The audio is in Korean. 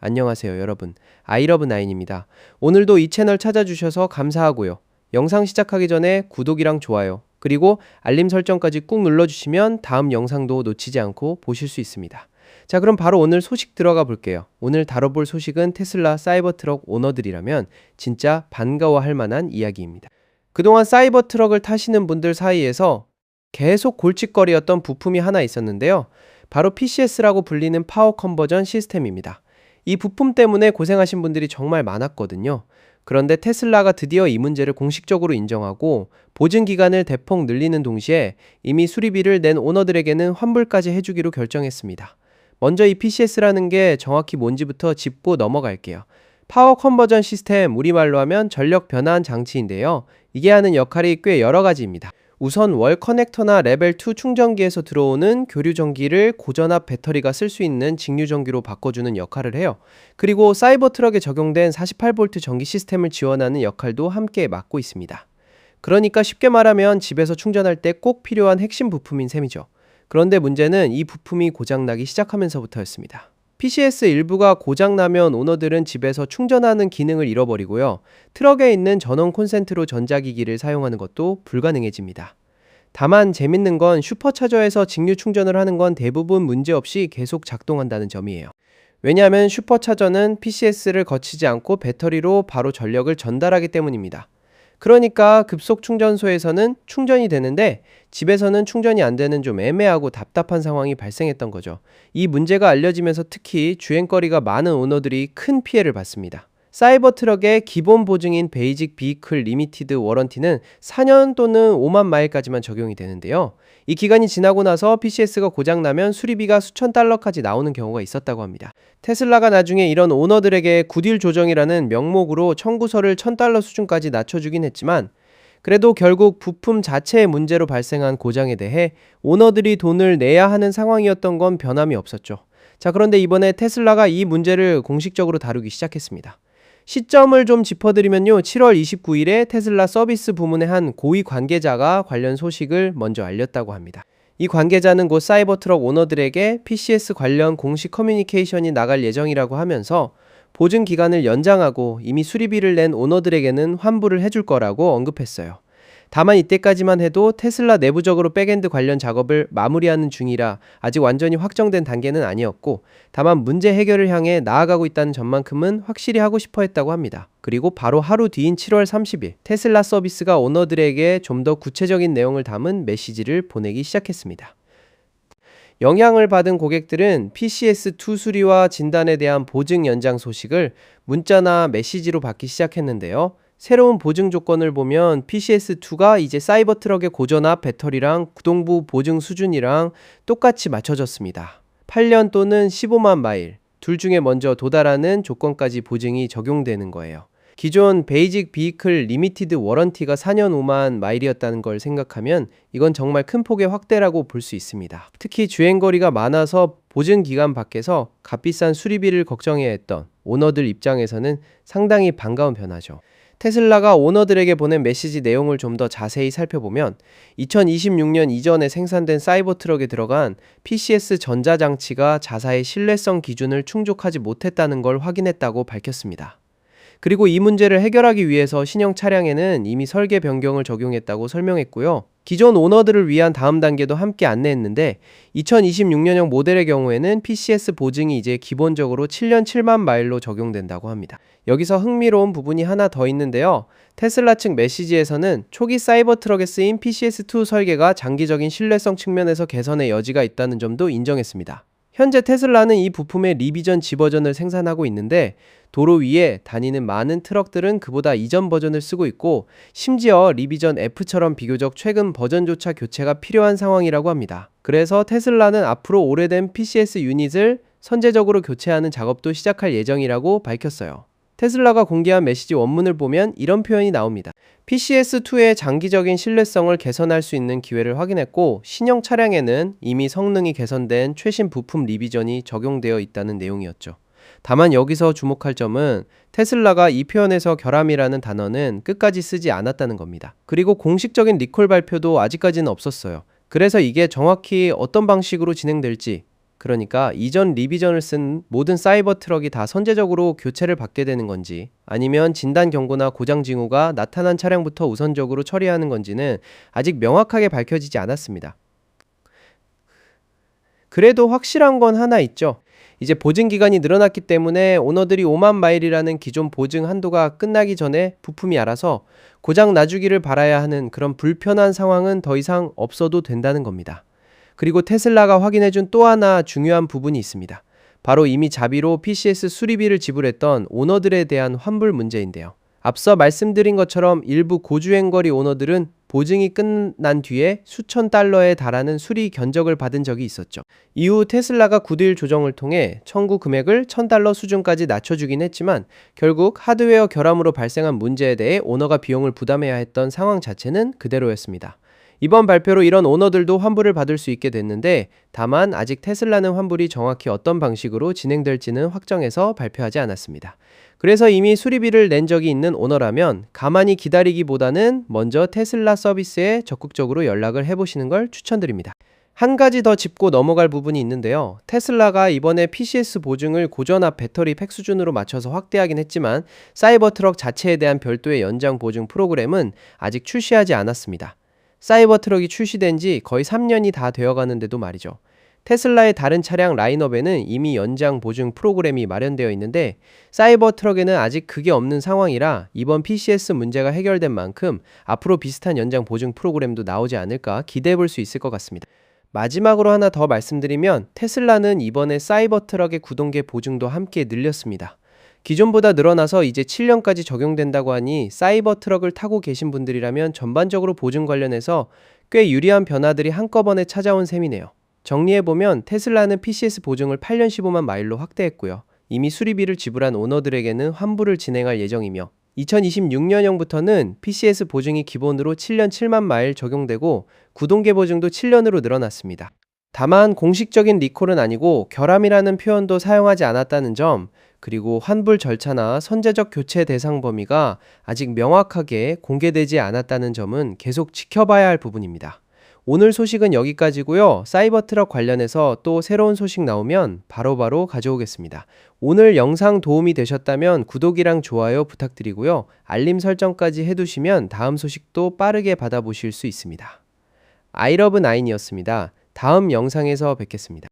안녕하세요, 여러분. 아이러브9입니다. 오늘도 이 채널 찾아주셔서 감사하고요. 영상 시작하기 전에 구독이랑 좋아요, 그리고 알림 설정까지 꾹 눌러주시면 다음 영상도 놓치지 않고 보실 수 있습니다. 자, 그럼 바로 오늘 소식 들어가 볼게요. 오늘 다뤄볼 소식은 테슬라 사이버트럭 오너들이라면 진짜 반가워할 만한 이야기입니다. 그동안 사이버트럭을 타시는 분들 사이에서 계속 골칫거리였던 부품이 하나 있었는데요. 바로 PCS라고 불리는 파워 컨버전 시스템입니다. 이 부품 때문에 고생하신 분들이 정말 많았거든요. 그런데 테슬라가 드디어 이 문제를 공식적으로 인정하고 보증 기간을 대폭 늘리는 동시에 이미 수리비를 낸 오너들에게는 환불까지 해주기로 결정했습니다. 먼저 이 PCS라는 게 정확히 뭔지부터 짚고 넘어갈게요. 파워 컨버전 시스템, 우리말로 하면 전력 변환 장치인데요. 이게 하는 역할이 꽤 여러 가지입니다. 우선 월 커넥터나 레벨 2 충전기에서 들어오는 교류 전기를 고전압 배터리가 쓸 수 있는 직류 전기로 바꿔주는 역할을 해요. 그리고 사이버 트럭에 적용된 48V 전기 시스템을 지원하는 역할도 함께 맡고 있습니다. 그러니까 쉽게 말하면 집에서 충전할 때 꼭 필요한 핵심 부품인 셈이죠. 그런데 문제는 이 부품이 고장나기 시작하면서부터였습니다. PCS 일부가 고장나면 오너들은 집에서 충전하는 기능을 잃어버리고요. 트럭에 있는 전원 콘센트로 전자기기를 사용하는 것도 불가능해집니다. 다만 재밌는 건 슈퍼차저에서 직류 충전을 하는 건 대부분 문제없이 계속 작동한다는 점이에요. 왜냐하면 슈퍼차저는 PCS를 거치지 않고 배터리로 바로 전력을 전달하기 때문입니다. 그러니까 급속 충전소에서는 충전이 되는데 집에서는 충전이 안 되는 좀 애매하고 답답한 상황이 발생했던 거죠. 이 문제가 알려지면서 특히 주행거리가 많은 오너들이 큰 피해를 봤습니다. 사이버 트럭의 기본 보증인 베이직 비이클 리미티드 워런티는 4년 또는 5만 마일까지만 적용이 되는데요. 이 기간이 지나고 나서 PCS가 고장나면 수리비가 수천 달러까지 나오는 경우가 있었다고 합니다. 테슬라가 나중에 이런 오너들에게 굿윌 조정이라는 명목으로 청구서를 1000달러 수준까지 낮춰주긴 했지만 그래도 결국 부품 자체의 문제로 발생한 고장에 대해 오너들이 돈을 내야 하는 상황이었던 건 변함이 없었죠. 자, 그런데 이번에 테슬라가 이 문제를 공식적으로 다루기 시작했습니다. 시점을 좀 짚어드리면요. 7월 29일에 테슬라 서비스 부문의 한 고위 관계자가 관련 소식을 먼저 알렸다고 합니다. 이 관계자는 곧 사이버트럭 오너들에게 PCS 관련 공식 커뮤니케이션이 나갈 예정이라고 하면서 보증 기간을 연장하고 이미 수리비를 낸 오너들에게는 환불을 해줄 거라고 언급했어요. 다만 이때까지만 해도 테슬라 내부적으로 백엔드 관련 작업을 마무리하는 중이라 아직 완전히 확정된 단계는 아니었고 다만 문제 해결을 향해 나아가고 있다는 점만큼은 확실히 하고 싶어 했다고 합니다. 그리고 바로 하루 뒤인 7월 30일 테슬라 서비스가 오너들에게 좀 더 구체적인 내용을 담은 메시지를 보내기 시작했습니다. 영향을 받은 고객들은 PCS2 수리와 진단에 대한 보증 연장 소식을 문자나 메시지로 받기 시작했는데요. 새로운 보증 조건을 보면 PCS2가 이제 사이버 트럭의 고전압 배터리랑 구동부 보증 수준이랑 똑같이 맞춰졌습니다. 8년 또는 15만 마일, 둘 중에 먼저 도달하는 조건까지 보증이 적용되는 거예요. 기존 베이직 비이클 리미티드 워런티가 4년 5만 마일이었다는 걸 생각하면 이건 정말 큰 폭의 확대라고 볼 수 있습니다. 특히 주행거리가 많아서 보증 기간 밖에서 값비싼 수리비를 걱정해야 했던 오너들 입장에서는 상당히 반가운 변화죠. 테슬라가 오너들에게 보낸 메시지 내용을 좀 더 자세히 살펴보면 2026년 이전에 생산된 사이버 트럭에 들어간 PCS 전자장치가 자사의 신뢰성 기준을 충족하지 못했다는 걸 확인했다고 밝혔습니다. 그리고 이 문제를 해결하기 위해서 신형 차량에는 이미 설계 변경을 적용했다고 설명했고요. 기존 오너들을 위한 다음 단계도 함께 안내했는데 2026년형 모델의 경우에는 PCS 보증이 이제 기본적으로 7년 7만 마일로 적용된다고 합니다. 여기서 흥미로운 부분이 하나 더 있는데요. 테슬라 측 메시지에서는 초기 사이버 트럭에 쓰인 PCS2 설계가 장기적인 신뢰성 측면에서 개선의 여지가 있다는 점도 인정했습니다. 현재 테슬라는 이 부품의 리비전 G 버전을 생산하고 있는데 도로 위에 다니는 많은 트럭들은 그보다 이전 버전을 쓰고 있고 심지어 리비전 F처럼 비교적 최근 버전조차 교체가 필요한 상황이라고 합니다. 그래서 테슬라는 앞으로 오래된 PCS 유닛을 선제적으로 교체하는 작업도 시작할 예정이라고 밝혔어요. 테슬라가 공개한 메시지 원문을 보면 이런 표현이 나옵니다. PCS2의 장기적인 신뢰성을 개선할 수 있는 기회를 확인했고 신형 차량에는 이미 성능이 개선된 최신 부품 리비전이 적용되어 있다는 내용이었죠. 다만 여기서 주목할 점은 테슬라가 이 표현에서 결함이라는 단어는 끝까지 쓰지 않았다는 겁니다. 그리고 공식적인 리콜 발표도 아직까지는 없었어요. 그래서 이게 정확히 어떤 방식으로 진행될지 그러니까 이전 리비전을 쓴 모든 사이버 트럭이 다 선제적으로 교체를 받게 되는 건지, 아니면 진단 경고나 고장 징후가 나타난 차량부터 우선적으로 처리하는 건지는 아직 명확하게 밝혀지지 않았습니다. 그래도 확실한 건 하나 있죠. 이제 보증 기간이 늘어났기 때문에 오너들이 5만 마일이라는 기존 보증 한도가 끝나기 전에 부품이 알아서 고장 나주기를 바라야 하는 그런 불편한 상황은 더 이상 없어도 된다는 겁니다. 그리고 테슬라가 확인해준 또 하나 중요한 부분이 있습니다. 바로 이미 자비로 PCS 수리비를 지불했던 오너들에 대한 환불 문제인데요. 앞서 말씀드린 것처럼 일부 고주행거리 오너들은 보증이 끝난 뒤에 수천 달러에 달하는 수리 견적을 받은 적이 있었죠. 이후 테슬라가 굿윌 조정을 통해 청구 금액을 1000달러 수준까지 낮춰주긴 했지만 결국 하드웨어 결함으로 발생한 문제에 대해 오너가 비용을 부담해야 했던 상황 자체는 그대로였습니다. 이번 발표로 이런 오너들도 환불을 받을 수 있게 됐는데, 다만 아직 테슬라는 환불이 정확히 어떤 방식으로 진행될지는 확정해서 발표하지 않았습니다. 그래서 이미 수리비를 낸 적이 있는 오너라면 가만히 기다리기보다는 먼저 테슬라 서비스에 적극적으로 연락을 해보시는 걸 추천드립니다. 한 가지 더 짚고 넘어갈 부분이 있는데요. 테슬라가 이번에 PCS 보증을 고전압 배터리 팩 수준으로 맞춰서 확대하긴 했지만 사이버 트럭 자체에 대한 별도의 연장 보증 프로그램은 아직 출시하지 않았습니다. 사이버 트럭이 출시된 지 거의 3년이 다 되어가는데도 말이죠. 테슬라의 다른 차량 라인업에는 이미 연장 보증 프로그램이 마련되어 있는데 사이버 트럭에는 아직 그게 없는 상황이라 이번 PCS 문제가 해결된 만큼 앞으로 비슷한 연장 보증 프로그램도 나오지 않을까 기대해 볼 수 있을 것 같습니다. 마지막으로 하나 더 말씀드리면 테슬라는 이번에 사이버 트럭의 구동계 보증도 함께 늘렸습니다. 기존보다 늘어나서 이제 7년까지 적용된다고 하니 사이버 트럭을 타고 계신 분들이라면 전반적으로 보증 관련해서 꽤 유리한 변화들이 한꺼번에 찾아온 셈이네요. 정리해보면 테슬라는 PCS 보증을 8년 15만 마일로 확대했고요. 이미 수리비를 지불한 오너들에게는 환불을 진행할 예정이며 2026년형부터는 PCS 보증이 기본으로 7년 7만 마일 적용되고 구동계 보증도 7년으로 늘어났습니다. 다만 공식적인 리콜은 아니고 결함이라는 표현도 사용하지 않았다는 점, 그리고 환불 절차나 선제적 교체 대상 범위가 아직 명확하게 공개되지 않았다는 점은 계속 지켜봐야 할 부분입니다. 오늘 소식은 여기까지고요. 사이버 트럭 관련해서 또 새로운 소식 나오면 바로바로 가져오겠습니다. 오늘 영상 도움이 되셨다면 구독이랑 좋아요 부탁드리고요. 알림 설정까지 해두시면 다음 소식도 빠르게 받아보실 수 있습니다. 아이러브9이었습니다. 다음 영상에서 뵙겠습니다.